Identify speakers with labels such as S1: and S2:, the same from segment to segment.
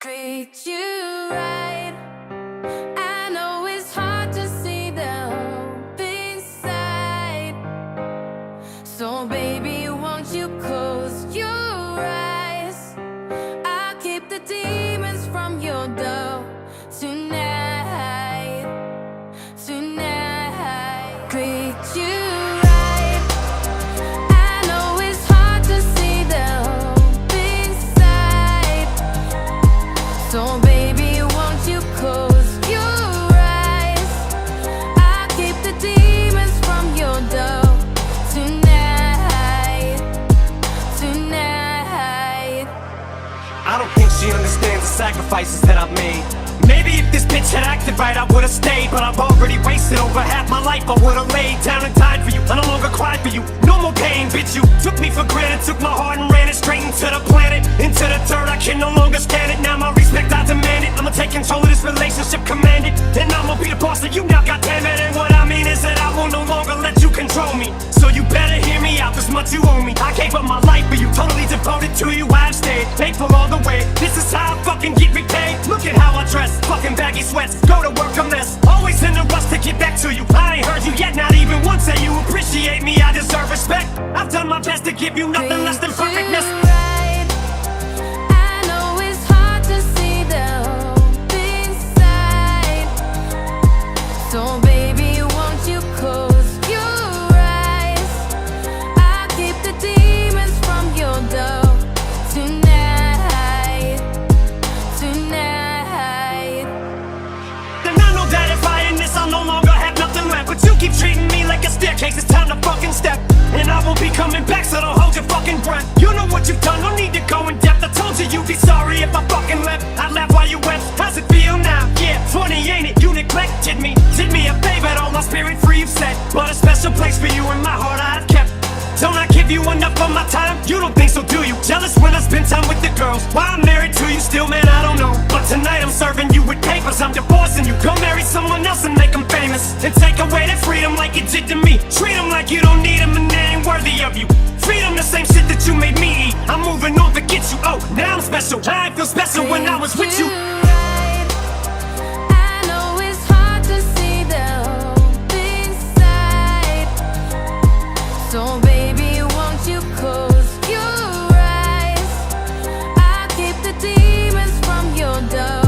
S1: treat you right. I know it's hard to see the hope inside. So baby, won't you close your eyes? I'll keep the demons from your door tonight. Tonight, treat you right. I know it's hard to see the hope inside. So baby, won't you close your eyes? I'll keep the demons from your door tonight. Tonight.
S2: I don't think she understands the sacrifices that I've made. Maybe if this bitch had acted right, I would've stayed. But I've already wasted over half my life. I would've laid down and died for you. I no longer cried for you. No more pain, bitch. You took me for granted, took my heart and ran it straight into the planet, into the dirt. I can no longer stand it. Now my respect, I demand it. I'ma take control of this relationship, command it. And I'ma be the boss of you now, goddammit. And what I mean is that I will no longer let you control me. So you better hear me out, this much you owe me. I gave up my life for you, totally devoted to you. I've stayed faithful all the way. This is how I fucking get repaid. Look at how I dress, fucking baggy sweats. Go to work a mess, always in a rush to get back to you. I ain't heard you yet, not even once say you appreciate me. I deserve respect. I've done my best to give you nothing less than perfectness.
S1: Right. I know it's hard to see the hope inside. So baby, won't you close your eyes? I'll keep the demons from your door tonight. Tonight.
S2: And I know that if I end this, I'll no longer have nothing left. But you keep treating me like a staircase, it's time to fucking step. And I won't be coming back, so don't hold your fucking breath. You know what you've done, no need to go in depth. I told you you'd be sorry if I fucking left. I laugh while you wept, how's it feel now? Yeah, funny ain't it, you neglected me. Did me a favor, all my spirit free, you've said. But a special place for you in my heart I've kept. Don't I give you enough of my time? You don't think so, do you? Jealous when I spend time with the girls. Why I'm married to you still, man, I don't know. But tonight I'm serving you with papers, I'm divorcing you. Go marry someone else and make them famous. And take away that freedom like you did to me. Treat them like you don't need them and they ain't worthy of you. Feed them the same shit that you made me eat. I'm moving on, forget you. Oh, now I'm special. I ain't feel special when I was with you.
S1: Right. I know it's hard to see the hope inside. So baby, won't you close your eyes? I'll keep the demons from your door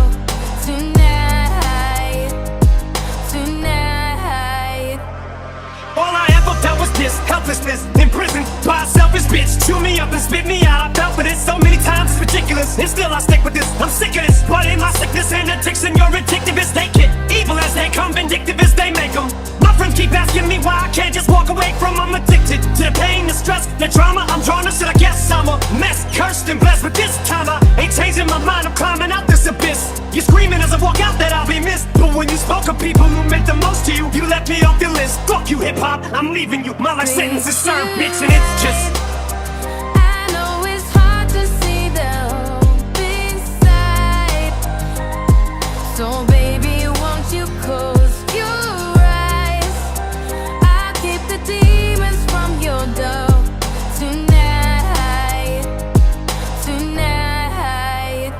S1: tonight. Tonight.
S2: All I ever felt was this helplessness, imprisoned by a selfish bitch. Chew me up and spit me out. I felt for this so many times, it's ridiculous. And still I stick with this, I'm sick of this. But in my sickness and addiction, you're addictive as they get. Evil as they come, vindictive as they make them. My friends keep asking me why I can't just walk away from. I'm addicted to the pain, the stress, the drama. I'm drawn to shit, I guess I'm a mess. Cursed and blessed, but this time I ain't changing my mind. I'm climbing out this abyss. You're screaming as I walk out that I'll be missed. But when you spoke of people who meant the most to you, you left me off your list. Fuck you, hip-hop, I'm leaving you. My life sentence is served, bitch, and it's just...
S1: I know it's hard to see the hope inside. So baby, won't you close your eyes? I'll keep the demons from your door tonight. Tonight.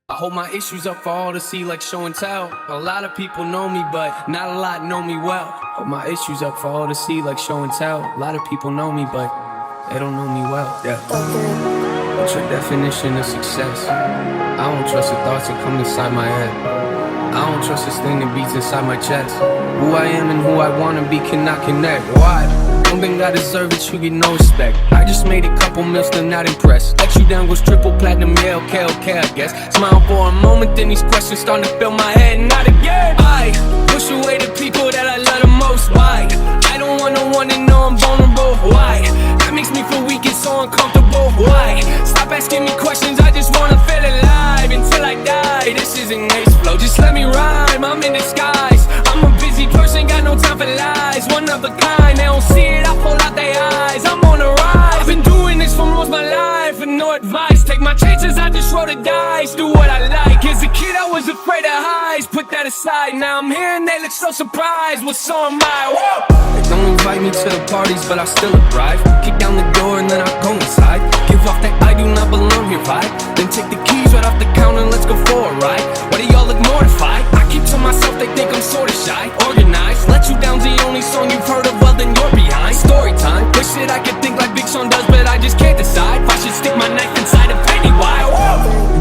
S3: I hold my issues up for all to see like show and tell. A lot of people know me, but not a lot know me well. Hold my issues up for all to see like show and tell. A lot of people know me, but they don't know me well. Yeah. What's your definition of success? I don't trust the thoughts that come inside my head. I don't trust this thing that beats inside my chest. Who I am and who I wanna be cannot connect. Why? Don't think I deserve it, you get no respect. I just made a couple mils, still not impressed. Let you down goes triple platinum, yeah, okay, I guess. Smile for a moment, then these questions starting to fill my head. Not again. I push away the people that I love the most. Why? I don't want no one to know I'm vulnerable. Why? That makes me feel weak and so uncomfortable. Why? Stop asking me questions, I just wanna feel alive until I die. This isn't ace flow, just let me rhyme, I'm in disguise. I'm a busy person, got no time for lies. One of a kind, they don't see it, I pull out their eyes. I'm on a rise, I've been doing this for most of my life and no advice. Take my chances, I just roll the dice, do what I like. As a kid I was afraid of highs, put that aside. Now I'm here and they look so surprised. What's on my whoa? They don't invite me to the parties, but I still arrive. Kick down the door and then I go inside. Give off that I do not belong here vibe. Then take the keys right off the counter and let's go for a ride. Why do y'all look mortified? I keep to myself, they think I'm sorta shy. Organized, let you down's the only song you've heard of, well then you're behind. Story time, wish that I could think like Pxndo does, but I just can't decide if I should stick my knife inside a Pennywise.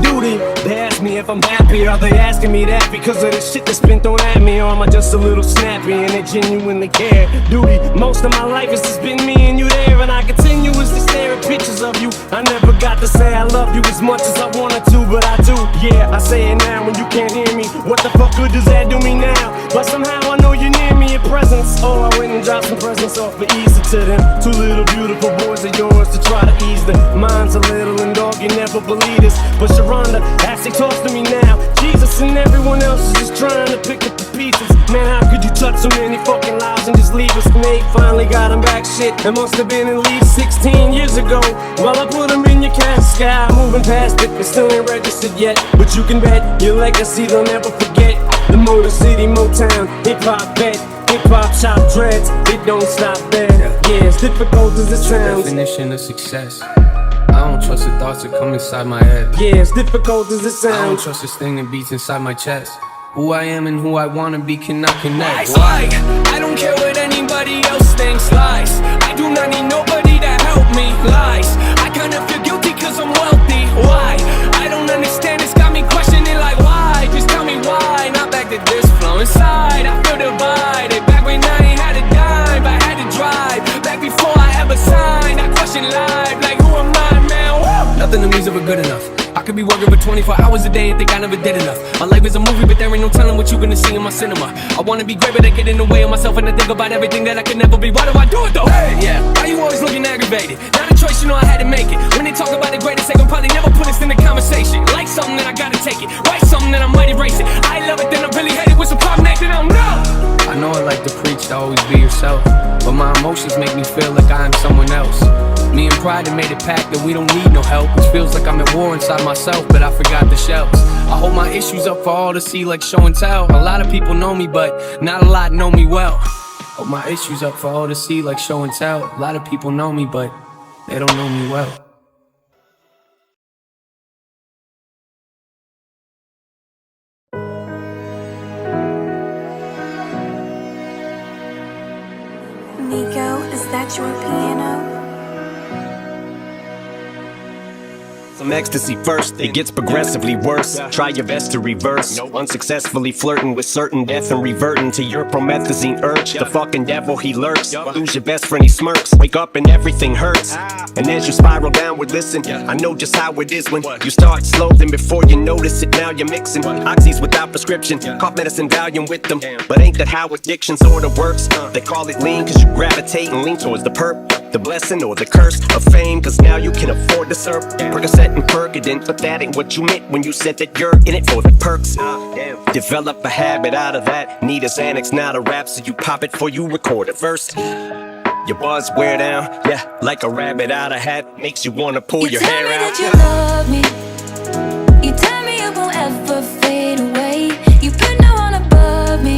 S2: Duty, they ask me if I'm happy. Are they asking me that because of the shit that's been thrown at me? Or am I just a little snappy and they genuinely care? Duty, most of my life has just been me and you there, and I continuously stare at pictures of you. I never got to say I love you as much as I wanted to, but I do. Yeah, I say it now when you can't hear me. What the fuck good does that do me now? But somehow I know you're near me in presence. Oh, I went and dropped some presents off for Easter to them. Two little beautiful boys of yours to try to ease them. Mine's a little and dog, you never believe this, but Sharonda actually talks to me now. Jesus and everyone else is just trying to pick up the pieces. Man, how could you touch so many fucking lives and just leave us? Nate finally got him back, shit. It must have been at least 16 years ago. Well, I put him in your casket, moving past it, it still ain't registered yet. But you can bet your legacy they'll never forget. The Motor City, Motown, hip-hop vet, hip-hop shop dreads, it don't stop there. Yeah, as difficult as it sounds.
S3: Definition of success. I don't trust the thoughts that come inside my head.
S2: Yeah, as difficult as it
S3: I don't
S2: sounds.
S3: trust this thing that beats inside my chest. Who I am and who I wanna be cannot connect.
S4: Why? I don't care what anybody else thinks. Lies. I do not need nobody to help me. Lies. I kinda feel guilty cause I'm wealthy. Why? I don't understand, it's got me questioning like why? Just tell me why. Not back to this flow inside. I feel divided. Back when I ain't had a dime, I had to drive. Back before I ever signed, I question life. Like who am I, man? Woo!
S3: Nothing to me's ever good enough. I could be working for 24 hours a day and think I never did enough. My life is a movie, but there ain't no telling what you gonna see in my cinema. I wanna be great, but I get in the way of myself and I think about everything that I could never be. Why do I do it though? Hey, yeah. Why you always looking aggravated? Not a choice, you know I had to make it. When they talk about the greatest, they gon' probably never put us in the conversation. Like something that I gotta take it, write something that I might erase it. I love it, then I really hate it with some problem next that I don't know. I know I like to preach to always be yourself, but my emotions make me feel like I am someone else. Me and pride have made a pact that we don't need no help, which feels like I'm at war inside myself, but I forgot the shells. I hold my issues up for all to see like show and tell. A lot of people know me, but not a lot know me well. Hold my issues up for all to see like show and tell. A lot of people know me, but they don't know me well.
S1: Nico, is that your piano?
S2: Some ecstasy first, it gets progressively worse. Try your best to reverse. Unsuccessfully flirting with certain death and reverting to your promethazine urge. The fucking devil, he lurks. Lose your best friend, he smirks. Wake up and everything hurts. And as you spiral downward, listen, I know just how it is when you start slow, then before you notice it, now you're mixing oxys without prescription. Cough medicine, Valium with them. But ain't that how addiction sorta works? They call it lean cause you gravitate and lean towards the perp, the blessing or the curse of fame, cause now you can afford to serve Percocet and Percodan, but that ain't what you meant when you said that you're in it for the perks. Develop a habit out of that. Need a Xanax, not a rap, so you pop it before you record a verse. Your buzz wear down, yeah, like a rabbit out of hat. Makes you wanna pull your hair out.
S1: You tell me that you love me. You tell me it won't ever fade away. You put no one above me.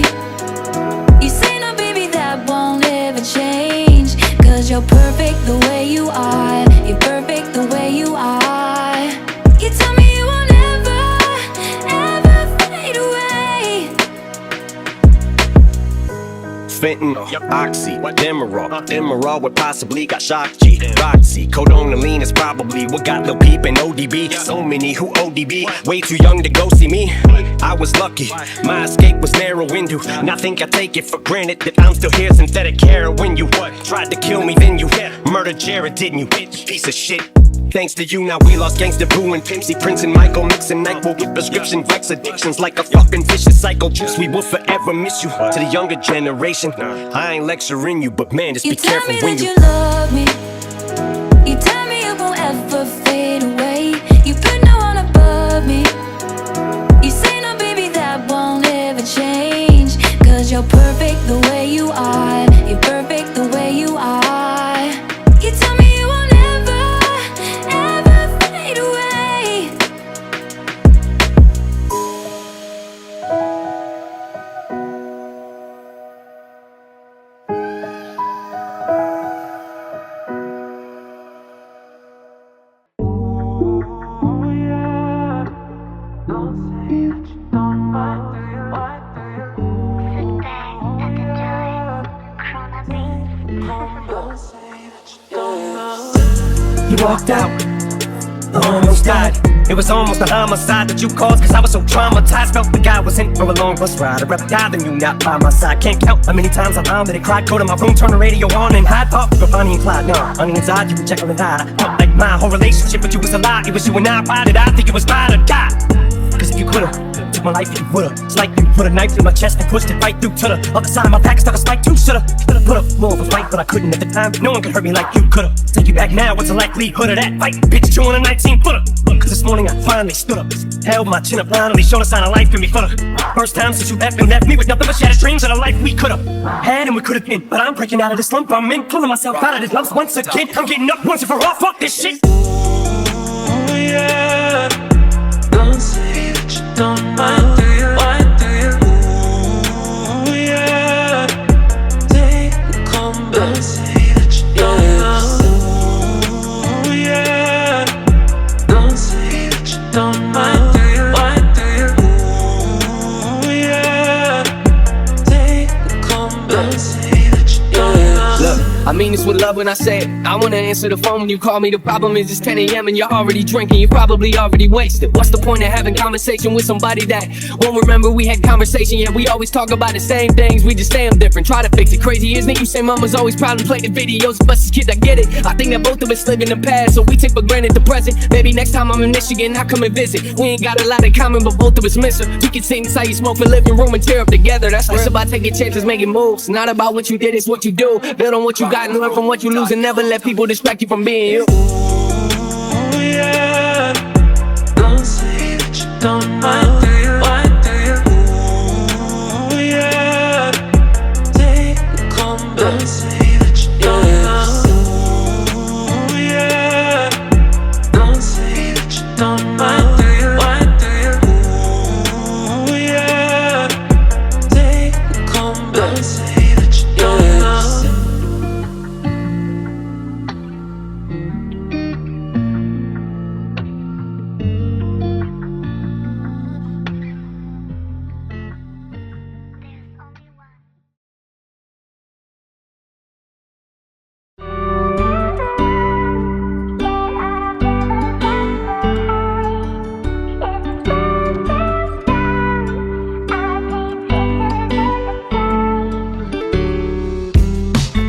S1: You say no, baby, that won't ever change. Cause you're perfect the way you are. You're perfect the way you are. You tell me you won't ever, ever fade away.
S2: Fentanyl, Oxy, Demerol, Demerol would possibly got Shock G, Roxy, Codonaline is probably what got Lil Peep and ODB. So many who ODB, way too young to go see me. I was lucky, my escape was narrow window. Now think I take it for granted that I'm still here. Synthetic heroin, you tried to kill me, then you murdered Jared, didn't you? Piece of shit. Thanks to you, now we lost Gangsta Boo and Pimpsy, Prince and Michael, mixing NyQuil with prescription Vex addictions like a fucking vicious cycle. Juice, we will forever miss you. To the younger generation, I ain't lecturing you, but man, just be careful when you.
S1: You tell me that you love me. You tell me it won't ever fade away. You put no one above me. You say no, baby, that won't ever change. Cause you're perfect the way you are. You're perfect the way you are. You tell me you won't ever, ever fade away.
S2: you walked out. I almost died. It was almost a homicide that you caused, cause I was so traumatized. Felt the guy was in for a long bus ride. I'd rather die than you not by my side. Can't count how many times I vomited, cried, go to my room, turn the radio on and hide. Thought we were Bonnie and Clyde. No, on the inside you were Jekyll and Hyde. I felt like my whole relationship with you was a lie. It was you and I. Why did I think it was mine or die? Cause if you could've took my life, you would've. It's like you put a knife through my chest and pushed it right through to the other side of my back. Stuck a spike too. Should've put up more of a fight, but I couldn't at the time. No one could hurt me like you could've. Take you back now, what's the likelihood of that fight? Bitch, you on a 19-footer. Cause this morning I finally stood up, held my chin up, finally showed a sign of life in me for the first time since you left and left me with nothing but shattered dreams of the life we could've had and we could've been. But I'm breaking out of this slump I'm in, pulling myself out of this lump once again. I'm getting up once and for all, fuck this shit.
S5: Ooh, yeah. Don't say that you don't mind, do you? Why do you? Ooh, yeah. Take the calm, don't say that you don't mind. Ooh, yeah. Don't say that you don't mind, do you? Why do you? Ooh, yeah. Take the calm, don't say that you don't mind.
S4: Look, I mean this with love when I say it. I wanna answer the phone when you call me. The problem is it's 10 a.m. and you're already drinking. You're probably already wasted. What's the point of having conversation with somebody that won't remember we had conversation? Yeah, we always talk about the same things, we just say them different. Try to fix it, crazy isn't it? You say mama's always proud and play the videos of us as kids, I get it. I think that both of us live in the past, so we take for granted the present. Maybe next time I'm in Michigan, I'll come and visit. We ain't got a lot in common, but both of us miss her. We can sit inside your smoke for living room and tear up together. That's about taking chances, making moves. Not about what you did, it's what you do. Build on what you got and learn from what you lose, and never let people distract you from being you.
S5: Ooh, yeah. Don't say that you don't mind, do you? Why do you? Ooh, yeah. Take the calm, don't say that you don't mind. Ooh, yeah. Don't say that you don't mind, do you? Why do you? Ooh, yeah. Take the calm, don't say that you don't mind.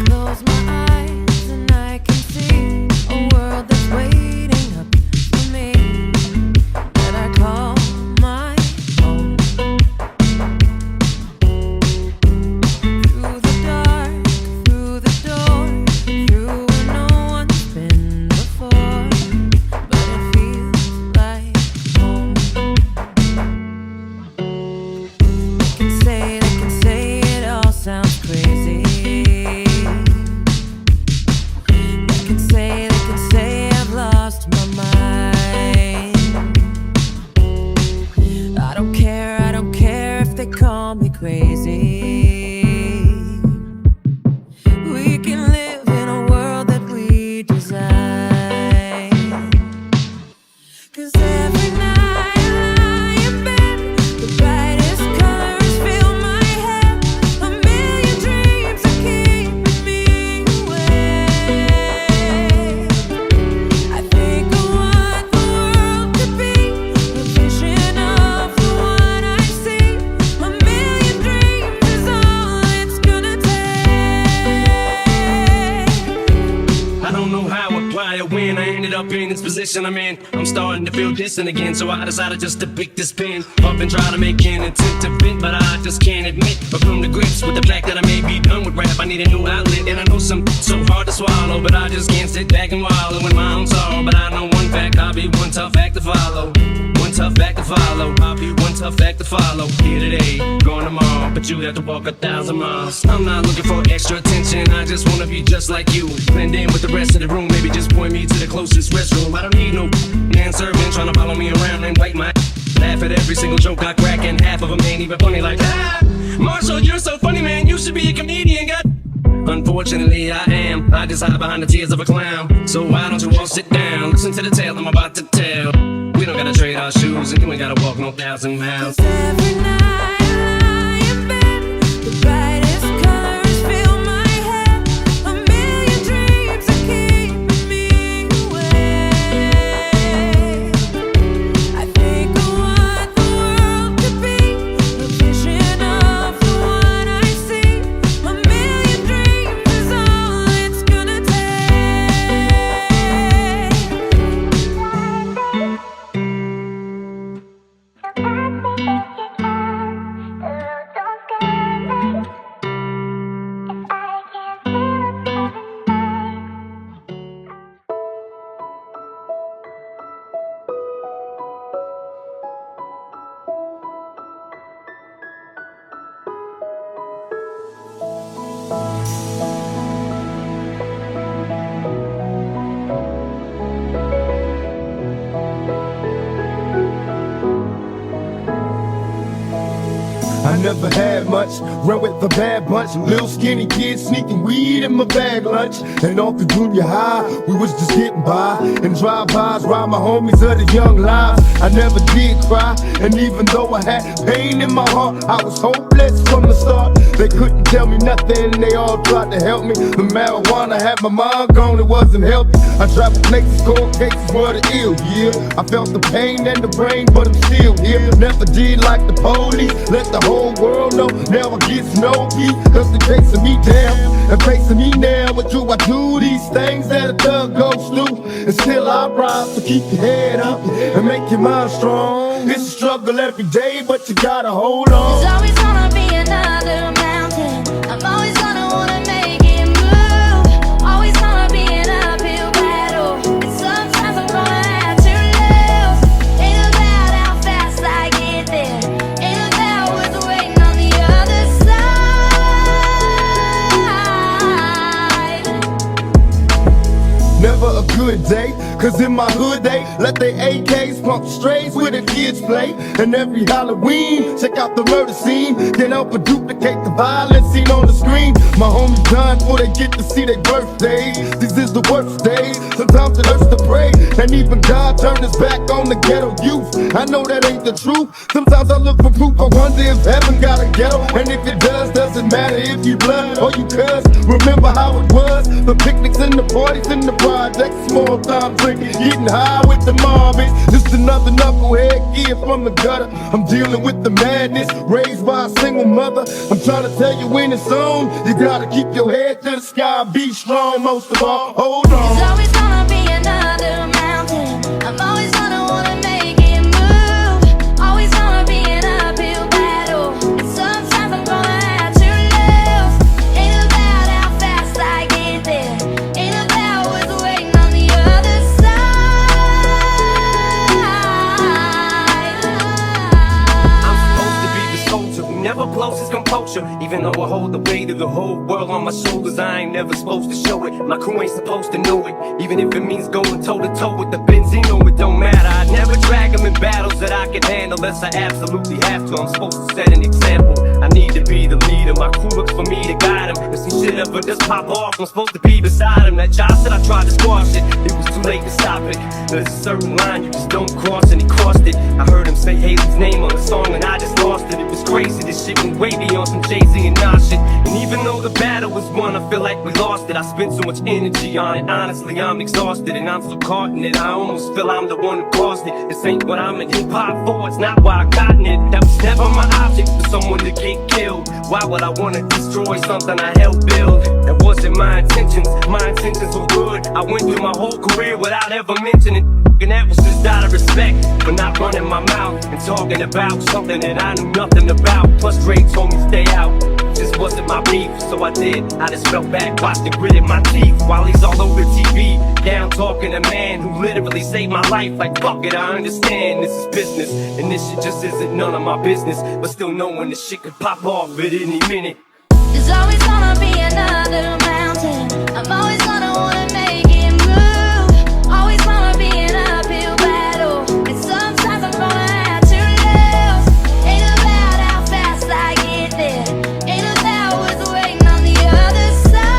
S1: Close my eyes and I can see a world that's waiting up for me that I call my home. Through the dark, through the door, through where no one's been before, but it feels like home. They can say it all sounds crazy. They can say I've lost my mind. I don't care if they call me crazy. We can live in a world that we design. 'Cause every night I lie in bed, the brightest colors fill my head. A million dreams are keeping me awake. I think of what the world could be, a vision of the one I see. A million dreams is all it's gonna take.
S2: I don't know how or why or when I ended up in this position I'm in. I'm starting to feel distant again, so I decided just to pick this pen up and try to make an attempt to vent, but I just can't admit or come to grips with the fact that I may be done with rap. I need a new outlet, and I know some so hard to swallow, but I just can't sit back and wallow in my own sorrow. But I know one fact, I'll be one tough act to follow. One tough act to follow. I'll be one tough act to follow. Here today, going tomorrow, but you have to walk 1,000 miles. I'm not looking for extra attention, I just wanna be just like you. Blend in with the rest of the room, maybe just point me to the closest restroom. I don't need no manservant trying to follow me around and wipe my laugh at every single joke I crack, and half of them ain't even funny like that. Marshall, you're so funny, man, you should be a comedian, God. Unfortunately, I am. I just hide behind the tears of a clown. So why don't you all sit down, listen to the tale I'm about to tell. We don't gotta trade our shoes, and you ain't gotta walk no 1,000 miles.
S1: 'Cause every night I lie in bed, the brightest colors fill my head. A million dreams are keeping me awake.
S6: never had much, ran with the bad bunch. Little skinny kids sneaking weed in my bag lunch. And off the junior high, we was just getting by. And drive-bys, ride my homies of the young lives. I never did cry, and even though I had pain in my heart, I was hopeless from the start. They couldn't tell me nothing, they all tried to help me. The marijuana had my mind gone, it wasn't healthy. I traveled places, cold cases were the ill, yeah. I felt the pain and the brain, but I'm still here. Never did like the police, let the whole world know. Now I get no peace, cause they chasing me down and facing me now. What do I do? These things that a thug goes through, and still I rise. So keep your head up and make your mind strong. It's a struggle every day, but you gotta hold on.
S1: There's always gonna be another mountain. I'm always gonna wanna make it move. Always gonna be an uphill battle, and sometimes I'm gonna have to lose. Ain't about how fast I get there, ain't about what's waiting on the other side.
S6: Never a good day, cause in my hood they let their AKs pump strays where the kids play. And every Halloween, check out the murder scene. Can't help but duplicate the violence seen on the screen. My homies dying before they get to see their birthdays. These is the worst days, sometimes it hurts to pray. And even God turned his back on the ghetto youth. I know that ain't the truth, sometimes I look for proof. I wonder if heaven got a ghetto, and if it does, doesn't matter if you blood or you cuz. Remember how it was, the picnics and the parties and the projects, small time drinking, getting high with the mob. It's just another knucklehead kid from the gutter. I'm dealing with the madness, raised by a single mother. I'm trying to tell you when it's on, you gotta keep your head to the sky, be strong most of all, hold on.
S1: There's always gonna be another mountain. I'm always gonna wanna make it move. Always gonna be an uphill battle, and sometimes I'm gonna have to lose. Ain't about how fast I get there, ain't about what's waiting on the other side.
S2: I'm supposed to be the soldier who never blows his composure. Even though I hold the weight of the whole world on my shoulders, I ain't never supposed to show it. My crew ain't supposed to know it, even if it means going toe to toe with the Pxndo. It don't matter, I never drag them in battles that I can handle unless I absolutely have to. I'm supposed to set an example, I need to be the leader. My crew looks for me to guide them. If some shit ever just pop off, I'm supposed to be beside him. That job said I tried to squash it, it was too late to stop it. There's a certain line you just don't cross, and he crossed it. I heard him say Haley's name on the song and I just lost it. It was crazy, this shit went way beyond some Jay-Z and Nas shit. And even though the battle was won, I feel like we lost it. I spent so much energy on it, honestly I'm exhausted. And I'm so caught in it, I almost feel I'm the one who caused it. This ain't what I'm in hip-hop for, it's not why I gotten it. That was never my object, for someone to get killed. Why would I wanna destroy something I helped build? That wasn't my intentions were good. I went through my whole career without ever mentioning, and that was just out of respect for not running my mouth and talking about something that I knew nothing about. Plus Dre told me stay out, just wasn't my beef, so I did. I just fell back, watched the grit in my teeth while he's all over TV, down talking to a man who literally saved my life. Like fuck it, I understand this is business, and this shit just isn't none of my business. But still knowing this shit could pop off at any minute.
S1: There's always gonna be another mountain. I'm always gonna wanna make it move. Always gonna be an uphill battle, and sometimes I'm gonna have to lose. Ain't about how fast I get there, ain't about what's waiting on the other side.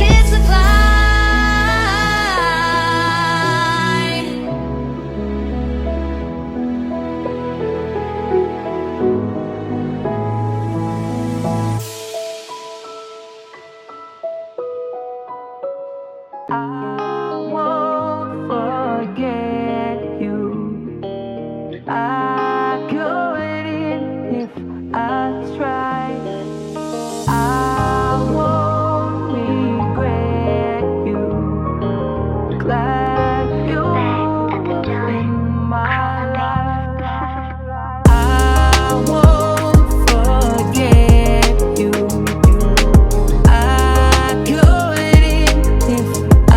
S1: It's a climb.
S5: I won't forget you. I couldn't if I tried. I won't regret you. Glad you're in my life. I won't forget you. I couldn't if I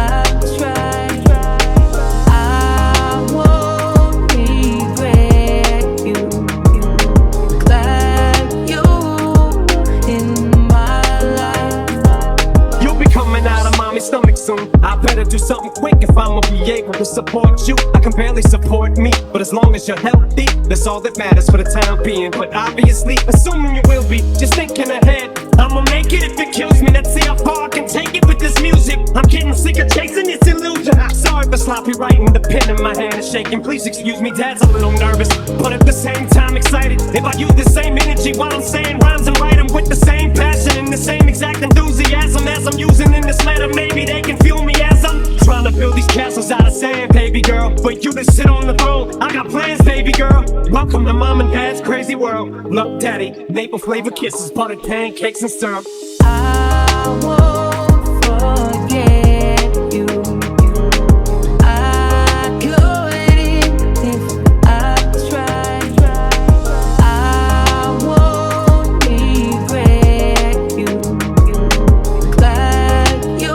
S5: tried. I won't regret you. Glad you in my life.
S2: You'll be coming out of mommy's stomach soon. I better do something quick if I'ma be able to support you. I can barely support me, but as long as you're healthy, that's all that matters for the time being. But obviously, assuming you will be, just thinking ahead, I'ma make it if it kills me. Let's see how far I can take it with this music. I'm getting sick of chasing this illusion. Sorry for sloppy writing, the pen in my hand is shaking. Please excuse me, Dad's a little nervous, but at the same time excited. If I use the same energy while I'm saying rhymes and write them with the same passion and the same exact enthusiasm as I'm using in this letter, maybe they can feel me as I'm trying to build these castles out of sand, baby girl. For you to sit on the throne, I got plans, baby girl. Welcome to Mom and Dad's crazy world. Love, Daddy, maple flavor kisses, buttered pancakes and syrup.
S1: I won't forget you. I couldn't if I tried. I won't regret you. Glad you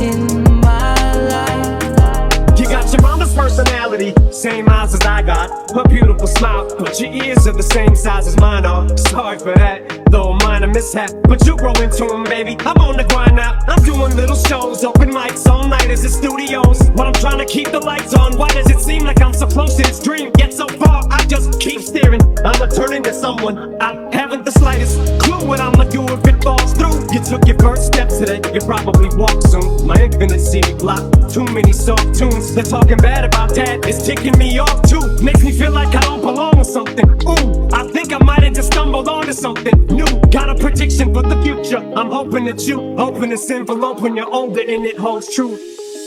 S1: in my life.
S2: You got your mama's personality, same eyes as I got, her beautiful smile, but your ears are the same size as mine are. Sorry for that, though minor mishap, but you grow into them, baby. I'm on the grind now, I'm doing little shows, open mics all night as the studios. While I'm trying to keep the lights on, why does it seem like I'm so close to this dream, yet so far I just keep staring? I'ma turn into someone I haven't the slightest clue what I'ma do if it falls through. You took your first steps today, you probably walk soon. My infinite CD block, too many soft tunes. They're talking bad about Dad, it's ticking me off too. Makes me feel like I don't belong or something. Ooh, I think I might have just stumbled onto something new. Got a prediction for the future, I'm hoping that you open this envelope when you're older and it holds true.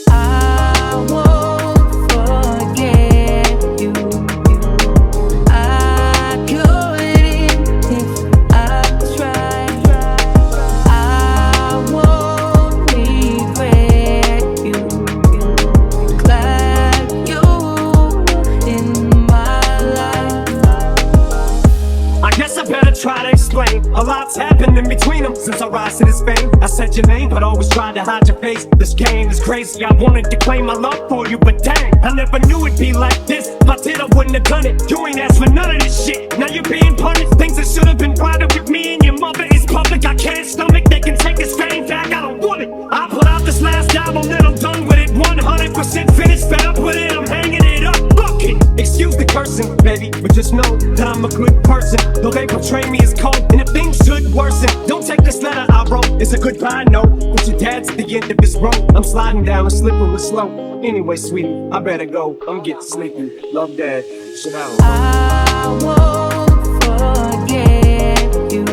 S1: I won't forget you. I couldn't if I tried. I won't regret you. Glad you in my life.
S2: I guess I better try to explain. A lot's happened in between them since I rise to this fame. I said your name, but always tried to hide your face. This game is crazy, I wanted to claim my love for you, but dang, I never knew it'd be like this. If I did, I wouldn't have done it. You ain't asked for none of this shit. Now you're being punished. Things that should have been private with me and your mother is public. I can't stomach, they can take this fame back, I don't want it. I put out this last album, then I'm done with it. 100% finished, fed up with it, I'm hanging it up. Fuck it. Excuse the cursing, baby, but just know that I'm a good person. Though they portray me as cold, and if things should worsen, don't take this letter I wrote, it's a goodbye note. But your dad's at the end of this road, I'm sliding down a slippery slope. Anyway, sweetie, I better go, I'm getting sleepy. Love, Dad, shit out.
S1: I won't forget you.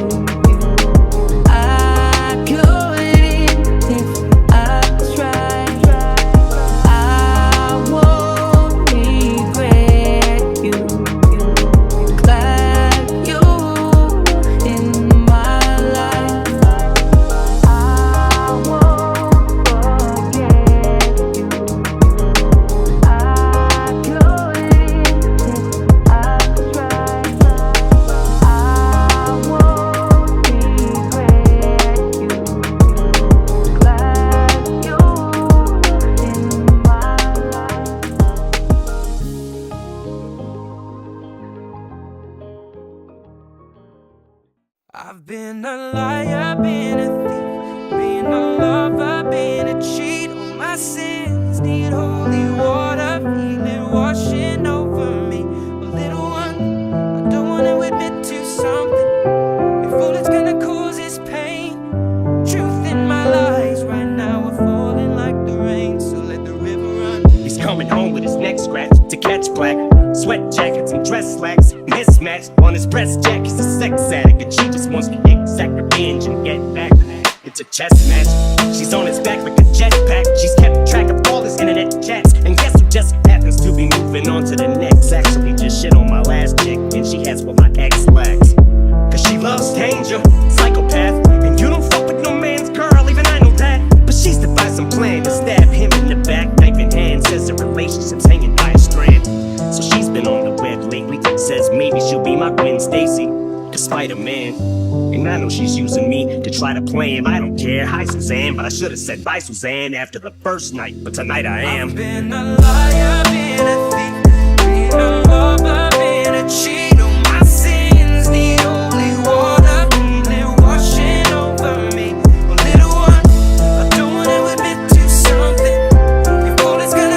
S1: I couldn't if I tried. I won't regret you. Glad you in my life. I won't forget you. I couldn't if I tried. I won't regret you. Glad you in my
S5: I've been a liar, been a thief, been a lover, been a cheat. All my sins need holy water, feel it washing over me. But little one, I don't wanna admit to something. If all it's gonna cause is pain, truth in my lies right now are falling like the rain. So let the river run.
S2: He's coming home with his neck scratched to catch black. Sweat jackets and dress slacks mismatched. On his breast jack, he's a sex addict, and she just wants to exact revenge and get back. It's a chess match. She's on his back like a jetpack. She's kept track of all his internet chats. And guess who just happens to be moving on to the next? Actually just shit on my last chick, and she has what my ex lacks. Cause she loves danger, psychopath. And you don't fuck with no man's girl, even I know that. But she's devised some plan to stab him in the back. Knife in hand, says the relationship's hanging by a strand. So she's been on the web lately, says maybe she'll be my Gwen Stacy, despite a man. And I know she's using me to try to play him. I don't care, hi Suzanne, but I should've said bye Suzanne after the first night. But tonight I am.
S5: I've been a liar, been a thief, been a lover, been a cheat. All my sins need holy water, feel it washing over me. Well, little one, I don't wanna admit to something. If all it's gonna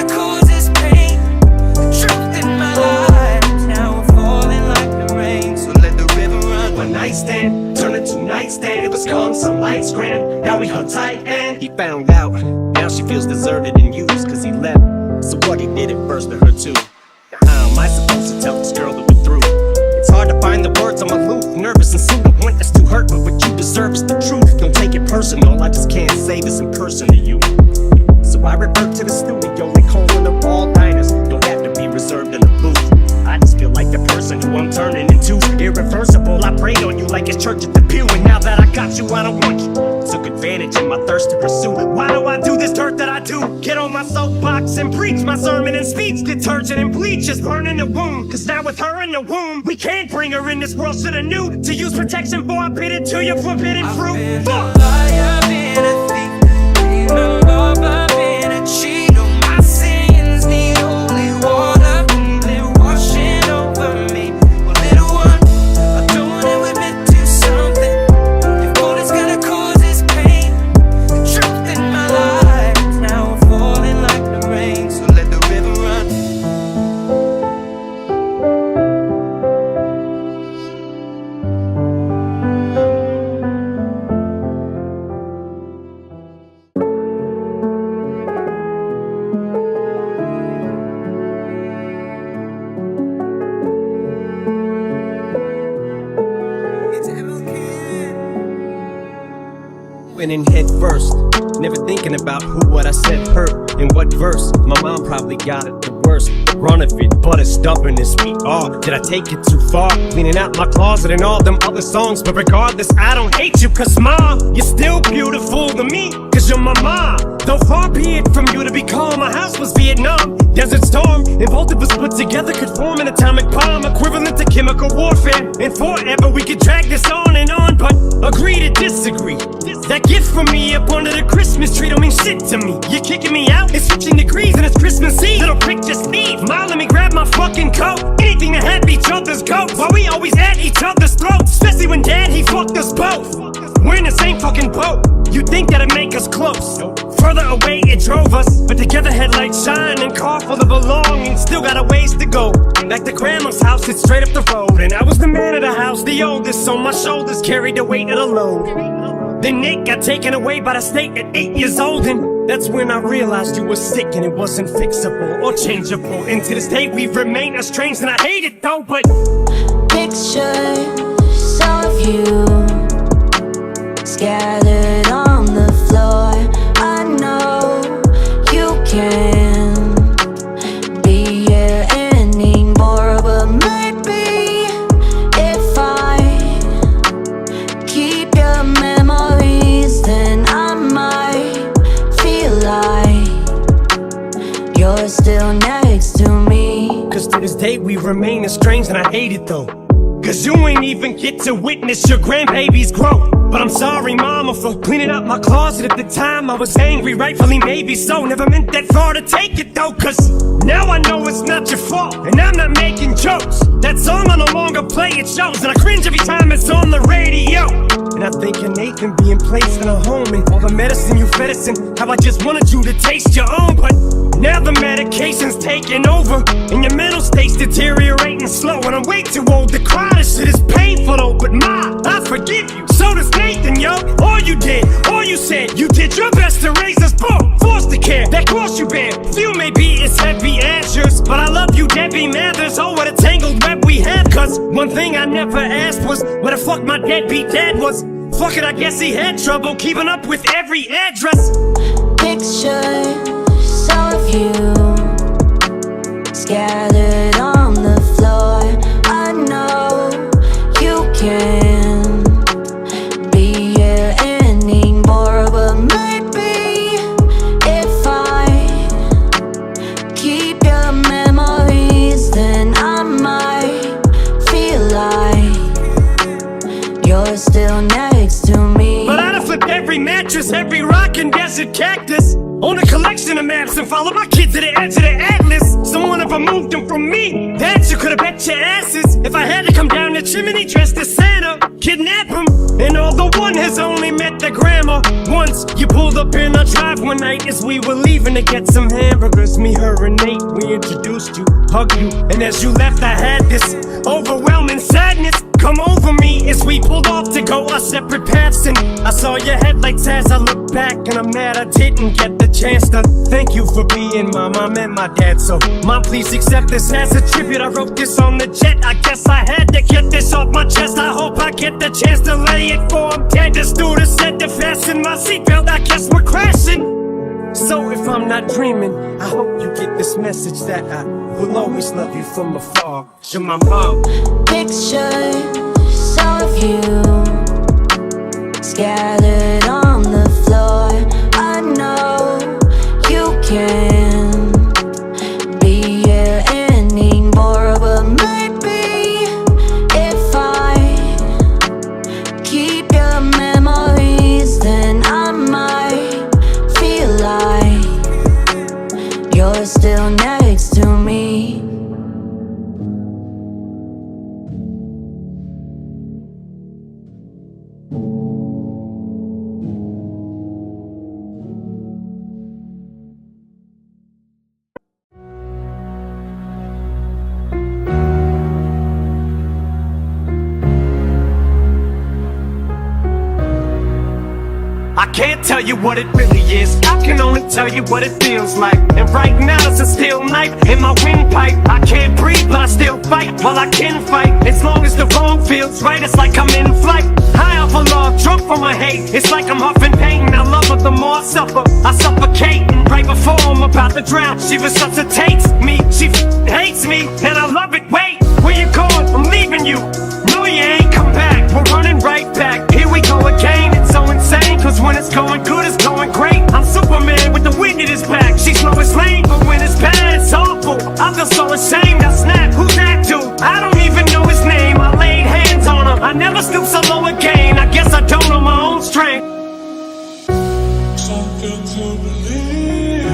S2: Instead it was calm, some lights grand. Now we hung tight and he found out. Now she feels deserted and used cause he left. So what, he did it first to her too. How am I supposed to tell this girl that we're through? It's hard to find the words, I'm aloof, nervous and soon. I want us to hurt, but what you deserve is the truth. Don't take it personal, I just can't say this in person to you. So I revert to the studio, they calling up all diners. Don't have to be reserved in the booth. I just feel like the person who I'm turning into irreversible. I prayed on you like it's church at the pew, and now that I got you, I don't want you. Took advantage of my thirst to pursue. Why do I do this dirt that I do? Get on my soapbox and preach my sermon and speech. Detergent and bleach is burning the wound. Cause now with her in the womb, we can't bring her in this world to the new. To use protection for I bid it to your forbidden fruit. Fuck!
S4: I've been a thief, been a lover, I've been a cheat. On my sins, the only water, it washing over me. Well, little one, I don't wanna admit to something. If all it's gonna cause is pain, the truth in my life now I'm falling like the rain. So let the river run.
S2: Went in head first, never thinking about who, what I said hurt, and what verse. My mom probably got it the worst. Run of it, but it's stubborn and sweet. Oh, did I take it too far? Cleaning out my closet and all them other songs. But regardless, I don't hate you, cause mom, you're still beautiful to me, cause you're my mom. Though far be it from you to be calm, my house was Vietnam. Desert storm, and both of us put together could form an atomic bomb, equivalent to chemical warfare. And forever we could drag this on and on, but agree to disagree. That gift from me up under the Christmas tree don't mean shit to me. You're kicking me out, it's 15 degrees and it's Christmas Eve. Little prick, just leave. Ma, let me grab my fucking coat. Anything to have each other's goats. While we always at each other's throats, especially when dad, he fucked us both. We're in the same fucking boat. You'd think that'd make us close. Further away it drove us, but together headlights shine and car full of belongings. Still got a ways to go. Back to grandma's house, it's straight up the road. And I was the man of the house, the oldest, so my shoulders carried the weight of the load. Then Nick got taken away by the state at 8 years old, and that's when I realized you were sick and it wasn't fixable or changeable. And to this day we've remained estranged, and I hate it though, but
S1: Pictures of you scattered on the floor. I know you can't be here anymore, but maybe if I keep your memories, then I might feel like you're still next to me.
S2: cause to this day we remain estranged, and I hate it though. Cause you ain't even get to witness your grandbaby's growth. But I'm sorry, mama, for cleaning up my closet at the time. I was angry, rightfully maybe so. Never meant that far to take it though, cause now I know it's not your fault, and I'm not making jokes. That song I no longer play, it shows, and I cringe every time it's on the radio. And I think of Nathan being placed in a home, and all the medicine you fed us, and how I just wanted you to taste your own. But now the medication's taking over, and your mental state's deteriorating slow, and I'm way too old to cry. This shit is painful though, but ma, I forgive you. So does Nathan, yo. All you did, all you said, you did your best to raise us both. Forced to care, that cross you bear. Few may be as heavy as yours, but I love you, Debbie Mathers. Oh, what a tangled web we have. Cause one thing I never asked was where the fuck my deadbeat dad was. Fuck it, I guess he had trouble keeping up with every address.
S1: Pictures of you scattered on the floor. I know you can't be here anymore, but maybe if I keep your memories, then I might feel like you're still next to me.
S2: But I'd have flipped every mattress, every rock and desert cactus, own a collection of maps and follow my kids to the edge of the atlas. Someone ever moved them from me, that you could've bet your asses. If I had to come down the chimney dressed as Santa, kidnap him. And although one has only met the grandma once, you pulled up in our drive one night as we were leaving to get some hamburgers. Me, her, and Nate, we introduced you, hugged you, and as you left I had this overwhelming sadness come over me as we pulled off to go go our separate paths, and I saw your headlights as I look back, and I'm mad I didn't get the chance to thank you for being my mom and my dad. So mom, please accept this as a tribute. I wrote this on the jet, I guess I had to get this off my chest. I hope I get the chance to lay it for I'm dead. The stewardess said to fasten my seatbelt, I guess we're crashing. So if I'm not dreaming, I hope you get this message that I will always love you from afar. You're my mom.
S1: Pictures of you scattered on the floor. I know you can't be here anymore, but maybe if I keep your memories, then I might feel like you're still next to me.
S2: I can't tell you what it really is, I can only tell you what it feels like. And right now it's a steel knife in my windpipe. I can't breathe but I still fight, well I can fight. As long as the wrong feels right, it's like I'm in flight. High off of love, drunk from my hate, it's like I'm huffing pain. I love her the more I suffer, I suffocate. And right before I'm about to drown, she resuscitates me. She hates me, and I love it. Wait, where you going? I'm leaving you. No, you ain't come back, we're running right back. Here we go again, it's so insane, cause when it's going good, it's going great. I'm Superman with the wind in his back. She's Lois Lane, but when it's bad, it's awful. I feel so ashamed, I snap, who's that dude? I don't even know his name, I laid hands on him. I never stoop so low again, I guess I don't know my own strength.
S5: Something to believe in.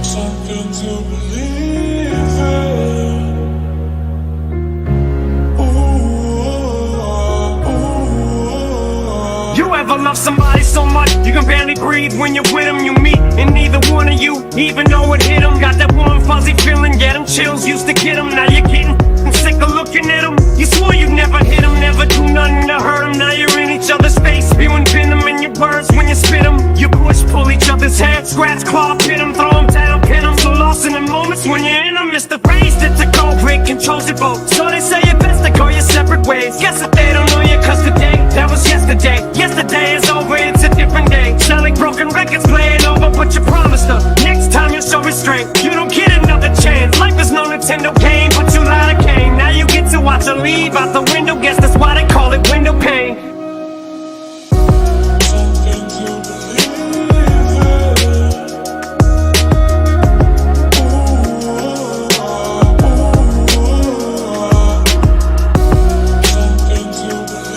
S5: Something to believe in.
S2: You ever love somebody so much you can barely breathe when you're with them? You meet and neither one of you even know it hit them. Got that warm fuzzy feeling, get them chills, used to get them. Now you're getting sick of looking at them. You swore you'd never hit them, never do nothing to hurt them. Now you're in each other's face, spewing venom in your words when you spit them. You push, pull each other's hair, scratch, claw, pit them, throw them down, pin them. So lost in the moments when you're in them. It's the phrase that the cold break controls your boat. So they say it best to go your separate ways. Guess that they don't know you, cause today, that was yesterday. Yesterday is over, it's a different day. Sound like broken records playing over, but you promised her next time you'll show restraint. You don't get another chance. Life is no Nintendo game, but you lied came. Now you get to watch her leave out the window. Guess that's why they call it window pane.
S5: Something to believe in. Something to believe in.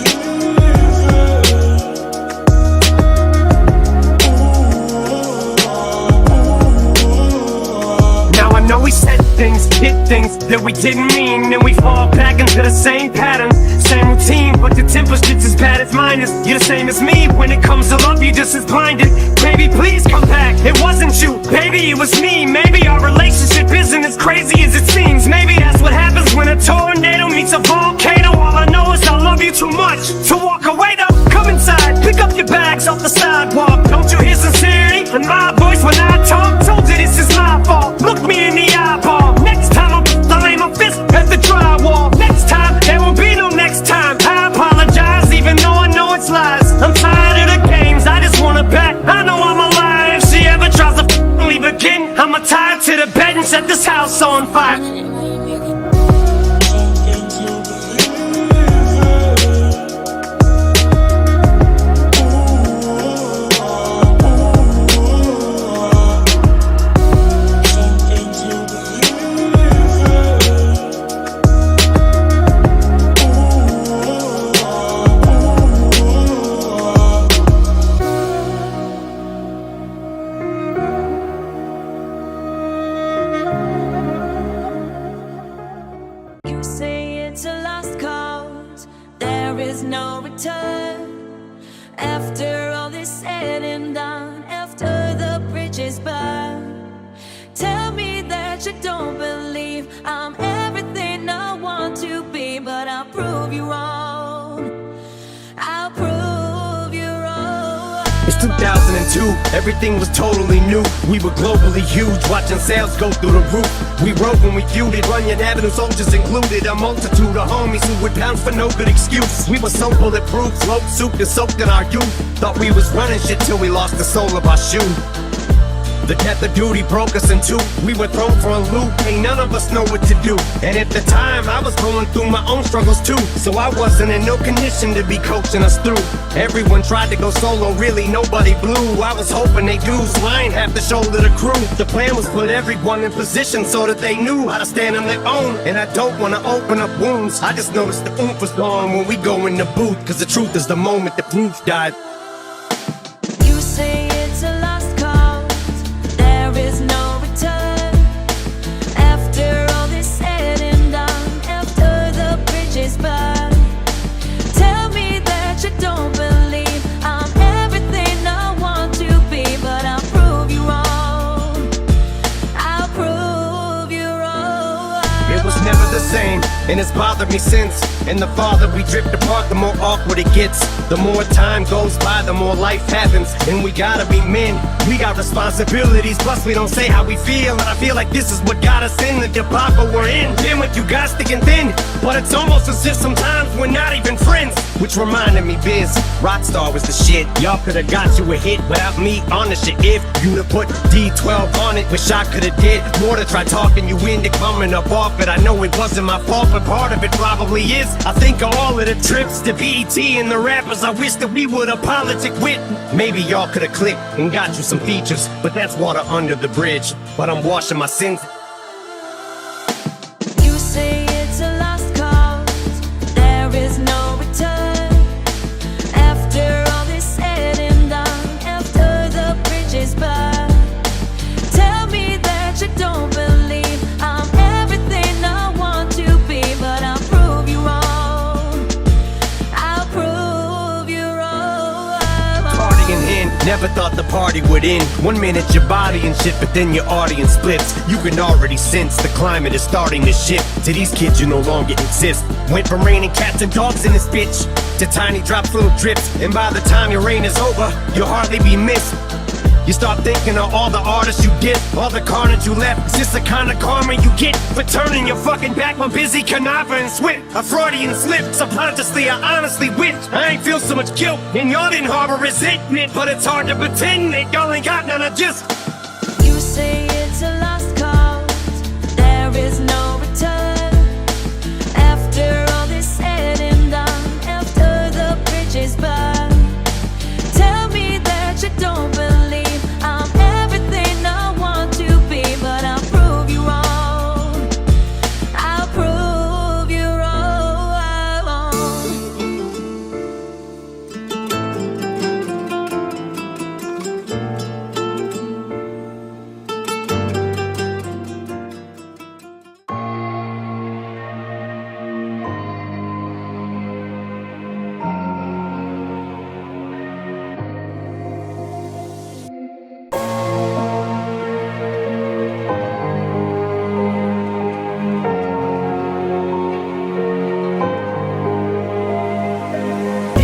S2: Now I know we said things, did things that we didn't mean, and we fall back into the same pattern, same routine, but the temper's just as bad as mine is. You're the same as me, when it comes to love you're just as blinded. Baby, please come back, it wasn't you, baby, it was me. Maybe our relationship isn't as crazy as it seems. Maybe that's what happens when a tornado meets a volcano. All I know is I love you too much to walk away though. Come inside, pick up your bags off the sidewalk. Don't you hear sincerity in my voice when I talk? Told you this is my fault, look me in the eyeball. Next time I'll lay my fist at the drywall. Next time, there won't be no next time. I apologize even though I know it's lies. I'm tired of the games, I just wanna bet. I know I'm alive, if she ever tries to leave again, I'ma tie her to the bed and set this house on fire.
S5: Something to believe
S1: is no return. After all is said and done, after the bridge is burned, tell me don't believe I'm everything I want to be, but I'll prove you wrong. I'll prove you wrong.
S2: It's 2002, everything was totally new. We were globally huge, watching sales go through the roof. We wrote when we feuded, Runyon Avenue soldiers included. A multitude of homies who would pounce for no good excuse. We were so bulletproof, slope souped and soaked in our youth. Thought we was running shit till we lost the sole of our shoe. The death of duty broke us in two. We were thrown for a loop, ain't none of us know what to do. And at the time, I was going through my own struggles too. So I wasn't in no condition to be coaching us through. Everyone tried to go solo, really nobody blew. I was hoping they do, so I ain't have to shoulder the crew. The plan was put everyone in position so that they knew how to stand on their own. And I don't wanna open up wounds, I just noticed the oomph was gone when we go in the booth. Cause the truth is the moment the proof died.
S1: You say it's a lost cause, there is no return. After all this said and done, after the bridge is burned, tell me that you don't believe I'm everything I want to be, but I'll prove you wrong. I'll prove you wrong.
S2: It was never the same, and it's bothered me since. And the farther we drift apart, the more awkward it gets. The more time goes by, the more life happens. And we gotta be men, we got responsibilities. Plus we don't say how we feel, and I feel like this is what got us in the debacle we're in. Been with you guys thick and thin, but it's almost as if sometimes we're not even friends. Which reminded me, Biz, Rockstar was the shit. Y'all could've got you a hit without me on the shit. If you'd have put D12 on it, wish I could've did more to try talking you into coming up off it. I know it wasn't my fault, but part of it probably is. I think of all of the trips to BET and the rappers I wish that we would've politic with. Maybe y'all could've clicked and got you some features, but that's water under the bridge. But I'm washing my sins.
S1: You say it's a lost cause, there is no return. After all this said and done, after the bridge is burned, tell me that you don't believe I'm everything I want to be, but I'll prove you wrong. I'll prove you wrong.
S2: Partying in, never thought the party would end. 1 minute your body and shit, but then your audience splits. You can already sense the climate is starting to shift. To these kids you no longer exist. Went from raining cats and dogs in this bitch to tiny drops, little drips. And by the time your reign is over, you'll hardly be missed. You start thinking of all the artists you get, all the carnage you left. Is this the kind of karma you get for turning your fucking back when busy conniving and swift? A Freudian slip, subconsciously I honestly wish I ain't feel so much guilt, and y'all didn't harbor resentment. But it's hard to pretend that y'all ain't got none of just.
S1: You say it's a lost cause, there is no return. After all this said and done, after the bridge is burned, tell me that you don't believe I'm everything I want to be, but I'll prove you wrong. I'll prove you wrong.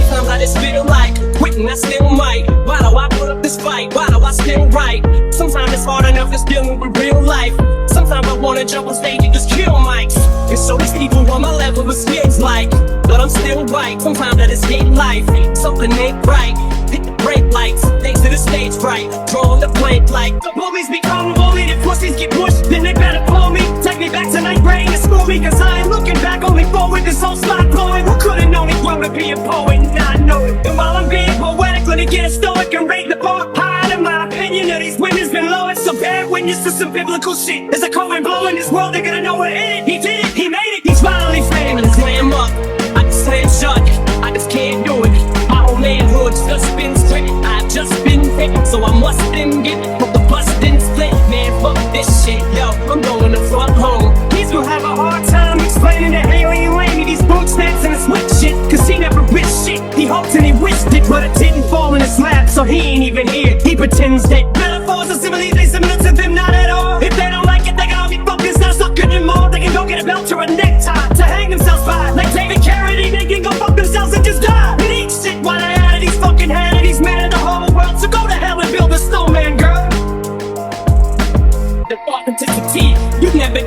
S4: Sometimes I just feel like quitting, I still might. Why do I put up this fight? Why do I still write? Sometimes it's hard enough just dealing with real life. Sometimes I wanna jump on stage and just kill mics. And so these people on my level with skins like, but I'm still right. Sometimes I just hate life, something ain't right. Hit the brake lights, thanks to the stage fright. Drawing the blank like the bullies become bullied. If pussies get pushed, then they better pull me. Take me back to ninth grade and school me, cause I ain't looking back, only forward. This whole spot blowing. Who could've known he grow to be a poet and not know it? And while I'm being poetic, let it get a stoic and rate the bar high. In my opinion of these women's been low. It's so bad witness to some biblical shit. There's a cold blowing this world, they're gonna know what hit it. He did it, he made it, he's finally famous. Slam up, I just slam shut, I just can't do it. My whole manhood's just been straight, I've just been fit. So I must then get from the bustin' split. Man, fuck this shit, yo, I'm going to fuck home. He's gonna have a hard time explaining to Haley Lane these boot snaps and his whip shit. Cause he never risked shit, he hoped and he wished it, but it didn't fall in his lap, so he ain't even here. He pretends that metaphors are similes, they similar to them, not at all. If they don't like it, they gon' be focused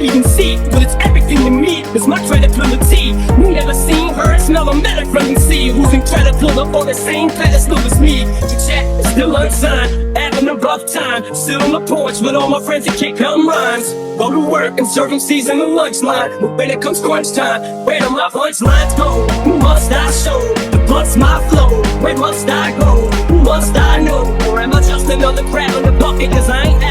S7: even see, but it's everything to me. It's my credibility. You never seen her, smell a medic from the sea. Who's incredible up on the same pedestal as me? The chat is still unsigned, having a rough time. Sit on the porch with all my friends that can't come rhymes. Go to work and serve them season the lunch line. But when it comes crunch time, where do my punch lines go? Who must I show? The blunt's my flow. Where must I go? Who must I know? Or am I just another crab in the bucket? Cause I ain't